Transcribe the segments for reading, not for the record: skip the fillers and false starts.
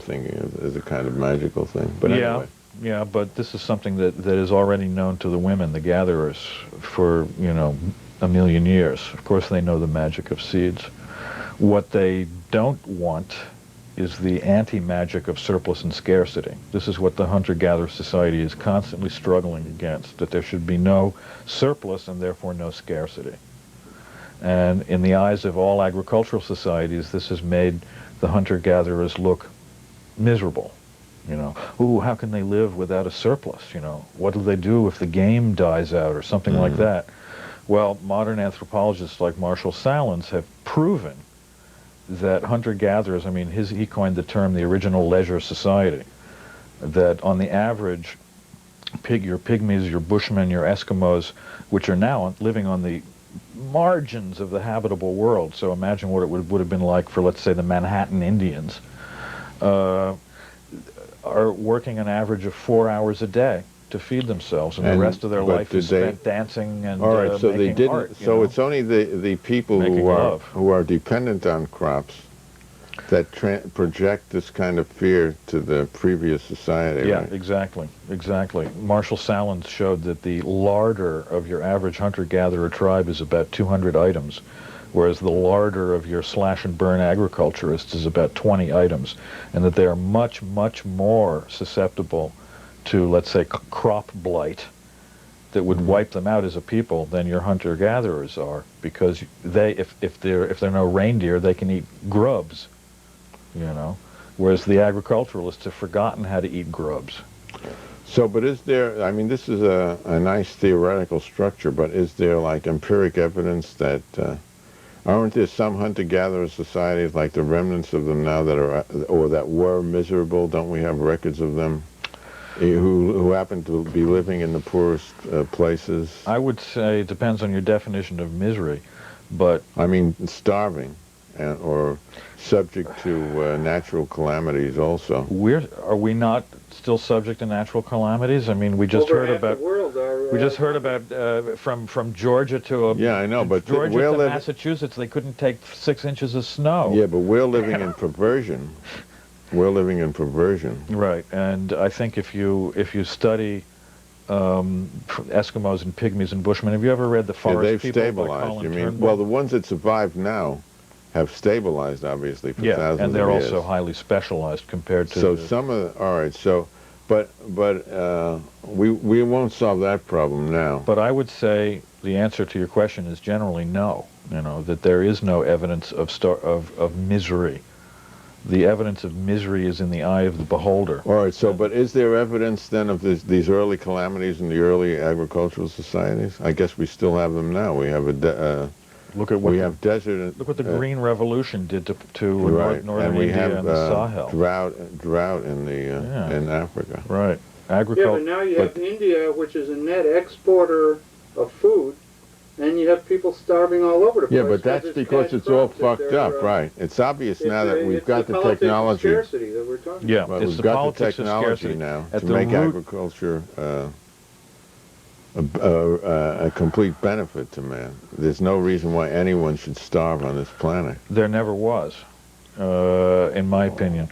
thinking as a kind of magical thing. But anyway. Yeah, but this is something that is already known to the women, the gatherers, for, you know, a million years. Of course they know the magic of seeds. What they don't want is the anti-magic of surplus and scarcity. This is what the hunter-gatherer society is constantly struggling against, that there should be no surplus and therefore no scarcity. And in the eyes of all agricultural societies, this has made the hunter-gatherers look miserable. You know, ooh, how can they live without a surplus? You know, what do they do if the game dies out or something like that? Well, modern anthropologists like Marshall Sahlins have proven that hunter-gatherers, I mean, he coined the term the original leisure society, that on the average, your pygmies, your bushmen, your Eskimos, which are now living on the margins of the habitable world, so imagine what it would have been like for, let's say, the Manhattan Indians, are working an average of 4 hours a day to feed themselves, and the rest of their life is spent dancing and all right, so making they didn't. art, So it's only the people who are dependent on crops that project this kind of fear to the previous society. Yeah, right? exactly. Marshall Sahlins showed that the larder of your average hunter-gatherer tribe is about 200 items, whereas the larder of your slash-and-burn agriculturist is about 20 items, and that they are much, much more susceptible to, let's say, crop blight that would wipe them out as a people than your hunter-gatherers are, because if there are no reindeer, they can eat grubs, you know, whereas the agriculturalists have forgotten how to eat grubs. So, but is there, I mean, this is a nice theoretical structure, but is there, like, empiric evidence that aren't there some hunter-gatherer societies, like the remnants of them now, that are, or that were miserable? Don't we have records of them who happen to be living in the poorest places? I would say it depends on your definition of misery, but... I mean, starving, or subject to natural calamities also. Are we not still subject to natural calamities? I mean, we just heard about... we just heard about from Georgia to I know, but Georgia to Massachusetts, they couldn't take 6 inches of snow. Yeah, but we're living in perversion. We're living in perversion. Right, and I think if you study Eskimos and pygmies and bushmen, have you ever read The Forest People? They've stabilized. You mean? Well, the ones that survive now have stabilized, obviously, for thousands of years. And they're also highly specialized compared to... So some of the... All right, so... But we won't solve that problem now. But I would say the answer to your question is generally no. You know, that there is no evidence of misery. The evidence of misery is in the eye of the beholder. All right, so, but is there evidence then of these early calamities in the early agricultural societies? I guess we still have them now. We have look at what we have desert. Look what the Green Revolution did to right. northern India and the Sahel. Drought in in Africa. Right. Agriculture. Yeah, but now you have India, which is a net exporter of food, and you have people starving all over the place. Yeah, but that's because it's all fucked up, right? It's obvious now that we've got the technology. It's the politics of scarcity that we're talking about. But we've got the technology now to make agriculture a complete benefit to man. There's no reason why anyone should starve on this planet. There never was, in my opinion.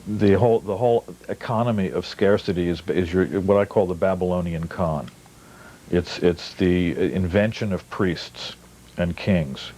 The whole economy of scarcity is what I call the Babylonian con. It's the invention of priests and kings.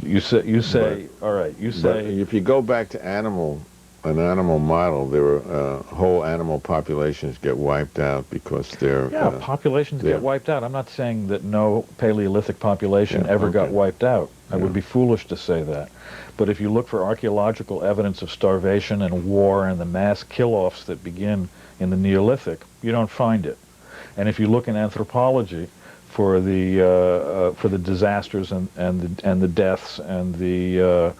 You say all right. You say if you go back to an animal model, there were whole animal populations get wiped out because they're populations get wiped out. I'm not saying that no Paleolithic population ever got wiped out. I would be foolish to say that. But if you look for archaeological evidence of starvation and war and the mass kill-offs that begin in the Neolithic, you don't find it. And if you look in anthropology for the disasters and the deaths and the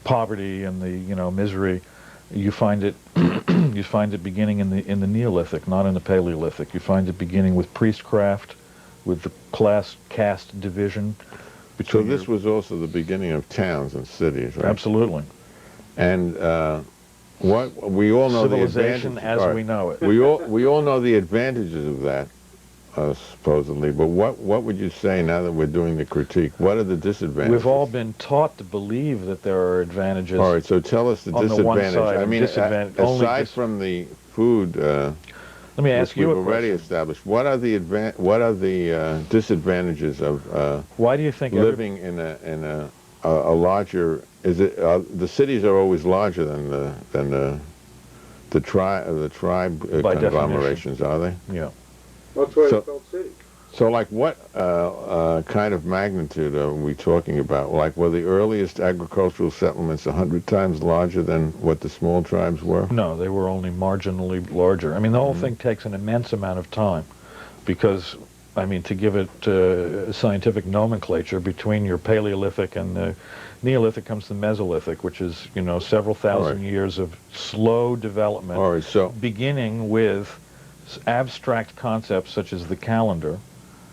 poverty and the misery, you find it beginning in the Neolithic, not in the Paleolithic. You find it beginning with priestcraft, with the caste division. So this was also the beginning of towns and cities, right? Absolutely. And what we all know civilization as we know it. We all know the advantages of that. supposedly. But what would you say now that we're doing the critique? What are the disadvantages? We've all been taught to believe that there are advantages. All right, so tell us the on disadvantage. The one side, I mean, aside from the food, let me ask you we've a already question. established. What are the disadvantages of Why do you think living in a larger? Is it the cities are always larger than the tribe By conglomerations, are they? Yeah. That's why So- it's called cities. So, like, what kind of magnitude are we talking about? Like, were the earliest agricultural settlements 100 times larger than what the small tribes were? No, they were only marginally larger. I mean, the whole thing takes an immense amount of time because, I mean, to give it scientific nomenclature, between your Paleolithic and the Neolithic comes the Mesolithic, which is, you know, several thousand years of slow development, All right, so beginning with abstract concepts such as the calendar,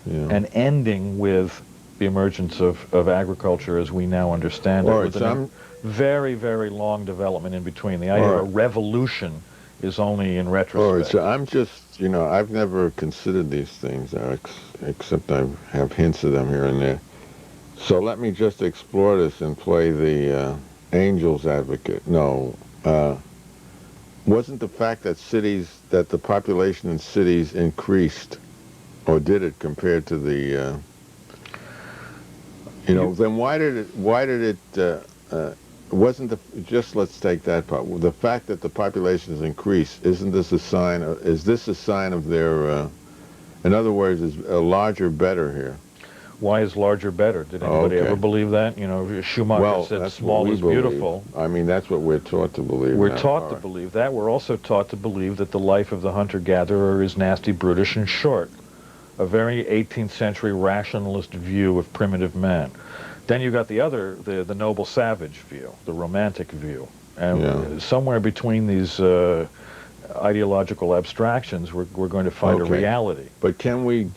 yeah. and ending with the emergence of agriculture as we now understand it, All right, with so a very, very long development in between. The idea All of a right. revolution is only in retrospect. All right, so I'm just, you know, I've never considered these things, except I have hints of them here and there. So let me just explore this and play the angel's advocate. No, wasn't the fact that the population in cities increased, or did it compared to the, then why did it, wasn't just let's take that part, the fact that the population has increased, is this a sign of their, in other words, is a larger better here? Why is larger better? Did anybody ever believe that? You know, Schumacher said small is beautiful. I mean, that's what we're taught to believe. We're taught to believe that. We're also taught to believe that the life of the hunter-gatherer is nasty, brutish, and short. A very 18th century rationalist view of primitive man. Then you got the noble savage view, the romantic view. And somewhere between these ideological abstractions, we're going to find a reality. But can we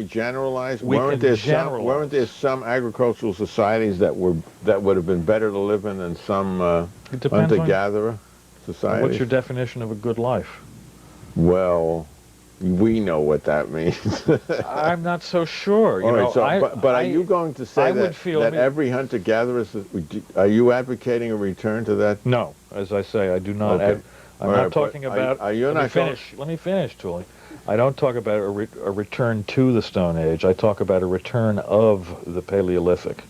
generalize? We weren't there some agricultural societies that would have been better to live in than some hunter-gatherer societies? What's your definition of a good life? Well, we know what that means. I'm not so sure. But are you going to say that every hunter-gatherer, are you advocating a return to that? No, as I say, I do not. Okay. I'm not talking about. Let me finish, Tuli. I don't talk about a return to the Stone Age. I talk about a return of the Paleolithic.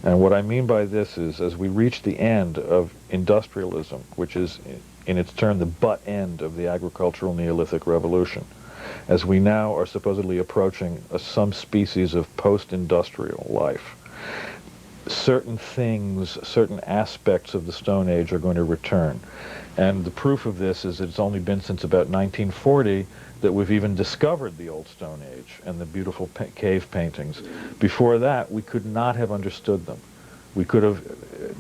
And what I mean by this is, as we reach the end of industrialism, which is in its turn the butt end of the agricultural Neolithic revolution, as we now are supposedly approaching some species of post-industrial life, certain things, certain aspects of the Stone Age are going to return. And the proof of this is it's only been since about 1940 that we've even discovered the Old Stone Age and the beautiful cave paintings. Before that, we could not have understood them. We could have,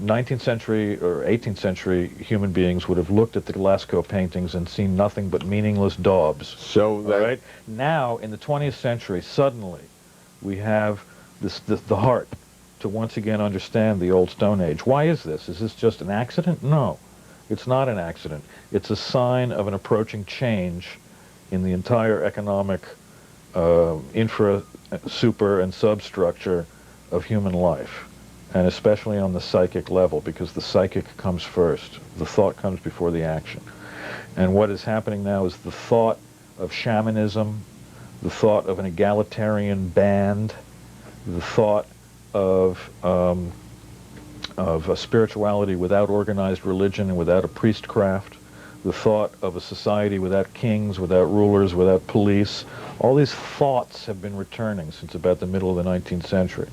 19th century or 18th century human beings would have looked at the Lascaux paintings and seen nothing but meaningless daubs. So that... All right? Now, in the 20th century, suddenly, we have the heart to once again understand the Old Stone Age. Why is this? Is this just an accident? No. It's not an accident. It's a sign of an approaching change in the entire economic infra, super, and substructure of human life, and especially on the psychic level, because the psychic comes first. The thought comes before the action. And what is happening now is the thought of shamanism, the thought of an egalitarian band, the thought of a spirituality without organized religion and without a priestcraft, the thought of a society without kings, without rulers, without police. All these thoughts have been returning since about the middle of the 19th century.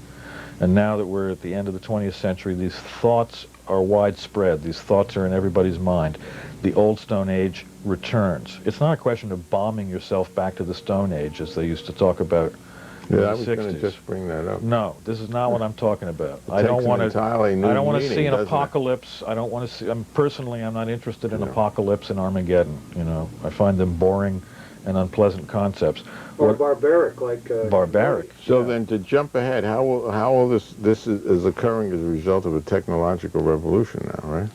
And now that we're at the end of the 20th century, these thoughts are widespread. These thoughts are in everybody's mind. The Old Stone Age returns. It's not a question of bombing yourself back to the Stone Age, as they used to talk about. Yeah, I was going to just bring that up. No, this is not what I'm talking about. I don't want to see an apocalypse. I don't want to see. Personally, I'm not interested in apocalypse and Armageddon. You know, I find them boring and unpleasant concepts. Or barbaric, like barbaric. So then, to jump ahead, how will this is occurring as a result of a technological revolution now, right?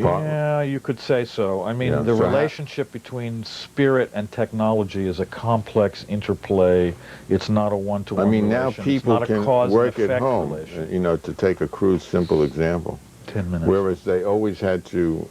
Yeah, you could say so. I mean, Yeah, the so relationship between spirit and technology is a complex interplay. It's not a one-to-one I mean, now relation. It's people not a can cause and work at effect home, relation. you know, to take a crude, simple example. 10 minutes. Whereas they always had to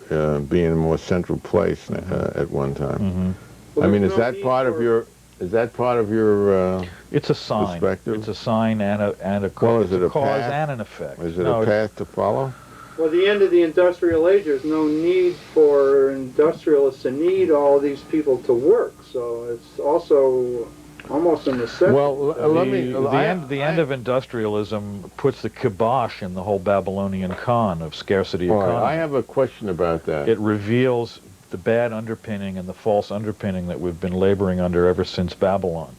be in a more central place at one time. Mm-hmm. Well, I mean, there's is no that need part of for- your? Is that part of your It's a sign. perspective? It's a sign and a Well, it's is it a a cause path? and an effect. Is it No, a path to follow? Well, the end of the industrial age, there's no need for industrialists to need all these people to work. So it's also almost a necessity. Well, let me. The end of industrialism puts the kibosh in the whole Babylonian con of scarcity All right, economy. I have a question about that. It reveals the bad underpinning and the false underpinning that we've been laboring under ever since Babylon.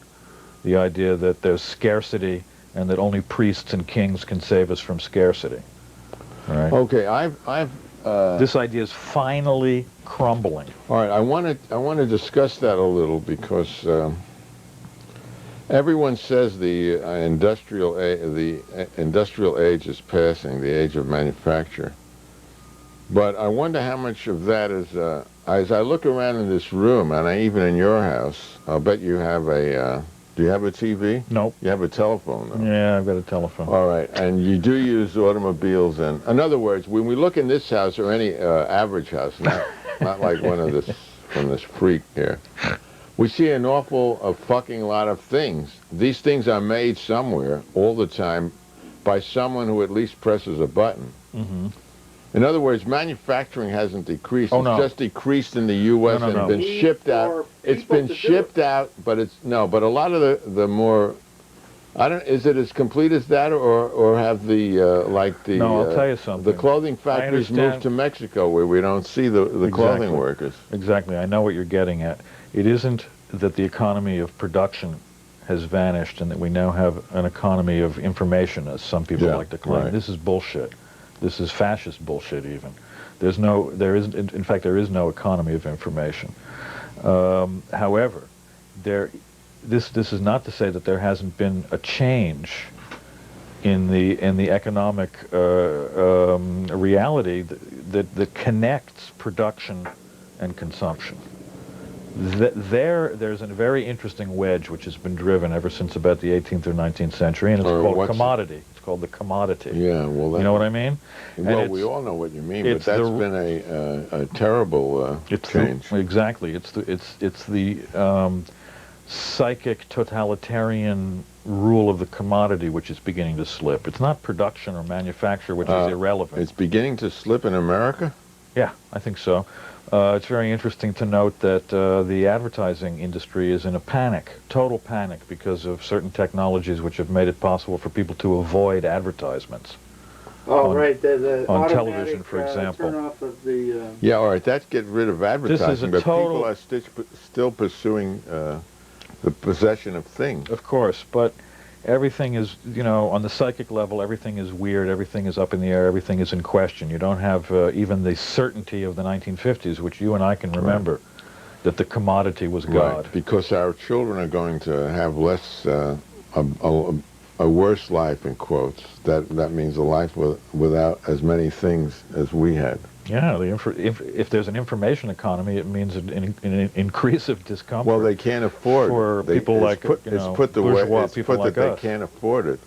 The idea that there's scarcity and that only priests and kings can save us from scarcity. All right. Okay, I've. This idea is finally crumbling. All right, I want to discuss that a little because everyone says the industrial age is passing, the age of manufacture. But I wonder how much of that is. As I look around in this room, and even in your house, I'll bet you have a. Do you have a TV? Nope. You have a telephone, though. Yeah, I've got a telephone. All right, and you do use automobiles, and in other words, when we look in this house or any average house, not like one of this from this freak here, we see an awful fucking lot of things. These things are made somewhere all the time by someone who at least presses a button. Mm-hmm. In other words, manufacturing hasn't decreased. Oh, it's no. just decreased in the U.S. No, no, and no. been Need shipped for out. It's people been to do shipped it. out, but it's no. But a lot of the more, I don't. Is it as complete as that, or have the like the? No, I'll tell you something. The clothing factories moved understand. to Mexico, where we don't see the clothing Exactly. workers. Exactly. I know what you're getting at. It isn't that the economy of production has vanished and that we now have an economy of information, as some people Yeah, like to claim. right. This is bullshit. This is fascist bullshit even. In fact, there is no economy of information. However, this is not to say that there hasn't been a change in the economic reality that connects production and consumption. There's a very interesting wedge which has been driven ever since about the 18th or 19th century, and it's called commodity. It's called the commodity. Yeah, well, You know what I mean? Well, we all know what you mean, but it's that's the- been a terrible change. Exactly. It's the psychic totalitarian rule of the commodity which is beginning to slip. It's not production or manufacture which is irrelevant. It's beginning to slip in America? Yeah, I think so. It's very interesting to note that the advertising industry is in a panic, total panic, because of certain technologies which have made it possible for people to avoid advertisements. Oh, on- right. The on automatic, television, for example. Turn off of the. Yeah, all right, that's get rid of advertising, but total- people are still pursuing the possession of things. Of course, but everything is, on the psychic level, everything is weird, everything is up in the air, everything is in question. You don't have even the certainty of the 1950s, which you and I can remember, that the commodity was God. Right, because our children are going to have less, a worse life, in quotes. That means a life without as many things as we had. Yeah, if there's an information economy, it means an increase of discomfort. Well, they can't afford for people it's like put, it's put the way bourgeois it's people put like that us. they can't afford it.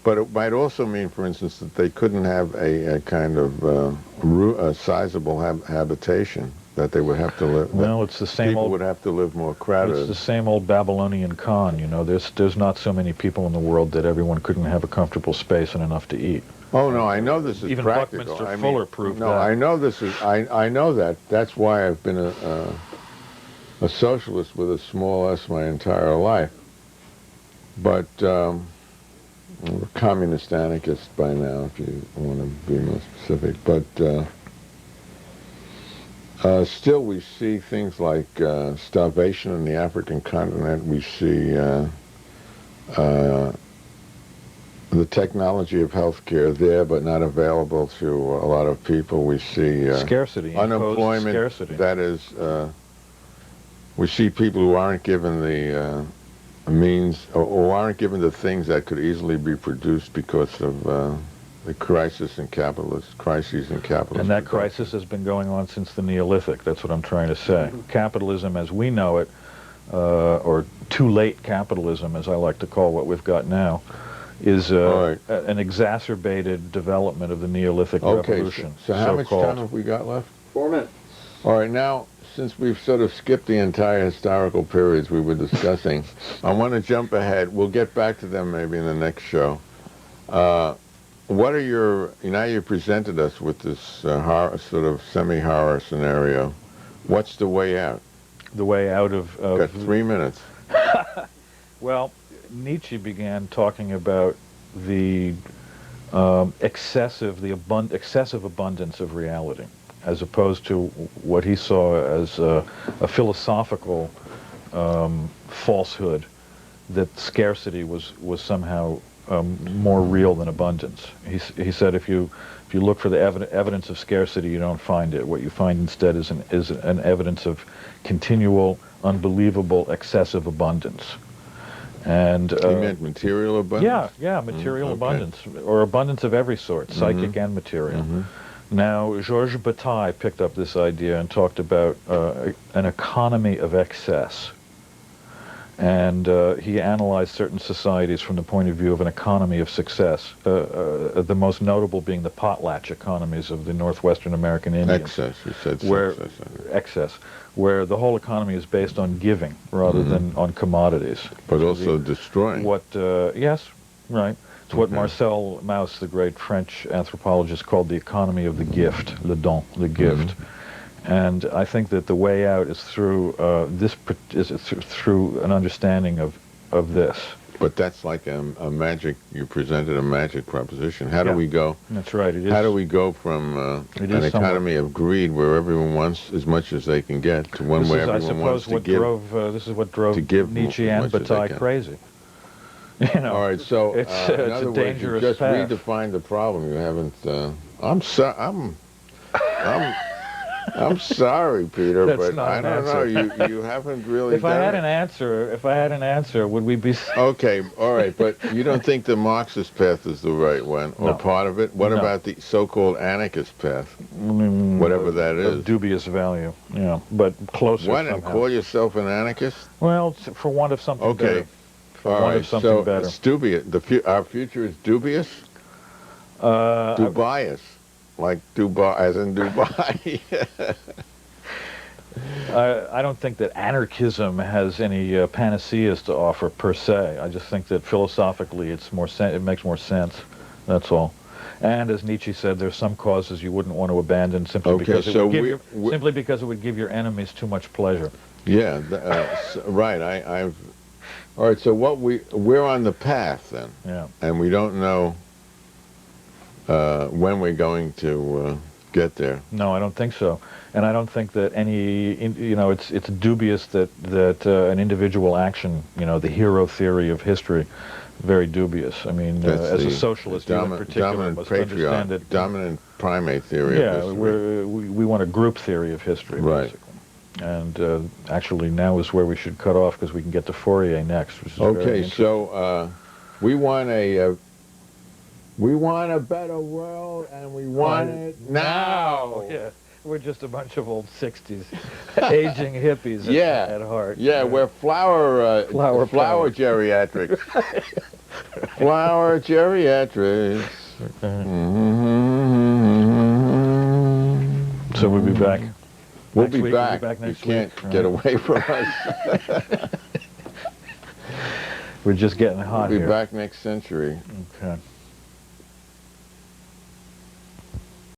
But it might also mean, for instance, that they couldn't have a kind of a sizable habitation that they would have to live. Well, it's the same people old. would have to live more crowded. It's the same old Babylonian con. There's not so many people in the world that everyone couldn't have a comfortable space and enough to eat. Oh no, I know this is Even practical. Buckminster I mean, Fuller proved no, that. I know this is. I know that. That's why I've been a socialist with a small s my entire life. But I'm a communist anarchist by now, if you want to be more specific. But still, we see things like starvation in the African continent. We see the technology of healthcare there, but not available to a lot of people. We see Scarcity, imposed unemployment. scarcity. That is, we see people who aren't given the means or aren't given the things that could easily be produced because of The crises in capitalism. And that crisis has been going on since the Neolithic. That's what I'm trying to say. Capitalism as we know it, or too late capitalism, as I like to call what we've got now, is an exacerbated development of the Neolithic revolution. So how much time have we got left? 4 minutes. All right, now, since we've sort of skipped the entire historical periods we were discussing, I want to jump ahead. We'll get back to them maybe in the next show. What are your, now you presented us with this horror, sort of semi-horror scenario. What's the way out? The way out of... Got 3 minutes. Well, Nietzsche began talking about the excessive abundance of reality, as opposed to what he saw as a philosophical falsehood, that scarcity was somehow more real than abundance. He said if you look for the evidence of scarcity, you don't find it. What you find instead is an evidence of continual, unbelievable, excessive abundance. And he meant material abundance? Yeah, material abundance, or abundance of every sort, psychic and material. Now, Georges Bataille picked up this idea and talked about an economy of excess. And he analyzed certain societies from the point of view of an economy of success, the most notable being the potlatch economies of the northwestern American Indians. Excess, you said excess, where the whole economy is based on giving rather than on commodities. But also destroying. Yes, right. It's what Marcel Mauss, the great French anthropologist, called the economy of the gift, le don, the gift. And I think that the way out is through through an understanding of this. But that's like a magic. You presented a magic proposition. How do we go? That's right. It is. How do we go from an economy of greed, where everyone wants as much as they can get, to one where everyone wants to give? This is what drove Nietzsche and Bataille crazy. You know. All right. So it's in other a words, dangerous you just path. redefined the problem. You haven't. I'm sorry, Peter, That's but not I an don't know. answer. You haven't really. If I had an answer, would we be? Okay, all right, but you don't think the Marxist path is the right one, or part of it? What about the so-called anarchist path, whatever that is? Of dubious value, but closer. What? And somehow. call yourself an anarchist? Well, for want of something better. For all want right. of something So better. it's dubious. Our future is dubious. Dubious, like Dubai, as in Dubai. I don't think that anarchism has any panaceas to offer per se. I just think that philosophically it makes more sense. That's all. And as Nietzsche said, there's some causes you wouldn't want to abandon simply because it would give your enemies too much pleasure. Yeah, right. All right. So we're on the path then. Yeah. And we don't know when we're going to get there. No, I don't think so. And I don't think that it's dubious that an individual action, the hero theory of history, very dubious. I mean, as a socialist, you in particular must understand that dominant primate theory of history. we want a group theory of history, basically. And actually, now is where we should cut off because we can get to Fourier next. Which is okay, so we want a better world, and we want it now. Yeah. We're just a bunch of old 60s aging hippies at heart. Yeah, we're flower geriatrics. Flower geriatrics. So we'll be back. We'll be back. Next you can't week. get away from us. We're just getting hot We'll here. be back next century. Okay.